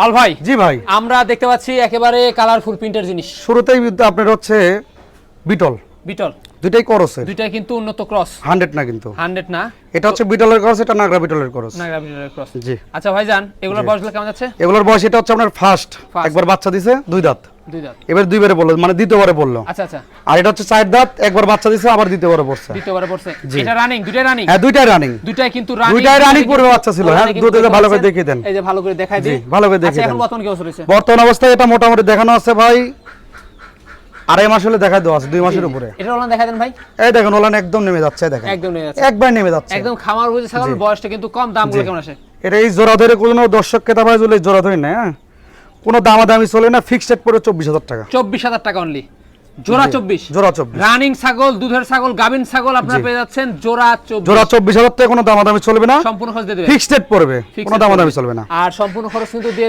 আল ভাই, জি ভাই, আমরা দেখতে পাচ্ছি একেবারে কালারফুল প্রিন্টের জিনিস। শুরুতেই আপনার হচ্ছে বিটল, বিটল দুইটাই করসের, দুইটাই কিন্তু উন্নত ক্রস, 100 না কিন্তু, 100 না, এটা হচ্ছে বিটলের ক্রস, এটা নাগরা বিটলের ক্রস। নাগরা বিটলের ক্রস। জি। আচ্ছা ভাইজান, এগুলোর বয়সগুলো কেমন যাচ্ছে? এগুলোর বয়স এটা হচ্ছে আপনার ফার্স্ট, একবার বাচ্চা দিছে 2 দাঁত, 2 দাঁত, এবার 2বারে পড়লো, মানে দ্বিতীয়বারে পড়লো। আচ্ছা আচ্ছা, আর এটা হচ্ছে 4 দাঁত, একবার বাচ্চা দিছে আবার দ্বিতীয়বারে পড়ছে। দ্বিতীয়বারে পড়ছে। জি। এটা রানিং, দুইটাই রানিং? হ্যাঁ দুইটাই রানিং, দুইটাই কিন্তু রানিং, দুইটাই রানিং পড়বে বাচ্চা ছিল। হ্যাঁ দুধে ভালো করে দেখিয়ে দেন। এই যে ভালো করে দেখাই জি দিই, ভালো করে আচ্ছা দেখিয়ে এখন দেন। বর্তমান কি অবস্থা রয়েছে? বর্তমান অবস্থায় এটা মোটামুটি দেখানো আছে ভাই 2.5 মাস হলে দেখাই দেওয়া আছে, 2 মাসের উপরে। এটা ওলান দেখাই দেন ভাই। এই দেখেন ওলান একদম নেমে যাচ্ছে, দেখেন একদম নেমে যাচ্ছে, একবার নেমে যাচ্ছে, একদম খামার বুঝে ছাগল। বয়সটা কিন্তু কম, দামগুলো কেমন আসে? এটা এই জোড়া ধরে কোনো দর্শক ক্রেতা ভাই চলে জোড়া ধরে না, হ্যাঁ কোনো দামাদামি চলে না, ফিক্সড রেট পড়ে 24,000 টাকা। 24,000 টাকা অনলি, জোড়া 24। জোড়া 24 রানিং ছাগল, দুধের ছাগল, গাবিন ছাগল আপনারা পেয়ে যাচ্ছেন জোড়া 24। জোড়া 24,000 টাকা, কোনো দামাদামি চলবে না, সম্পূর্ণ খরচ দিয়ে দেবে, ফিক্সড রেট পড়বে, কোনো দামাদামি চলবে না। আর সম্পূর্ণ খরচ কিন্তু দিয়ে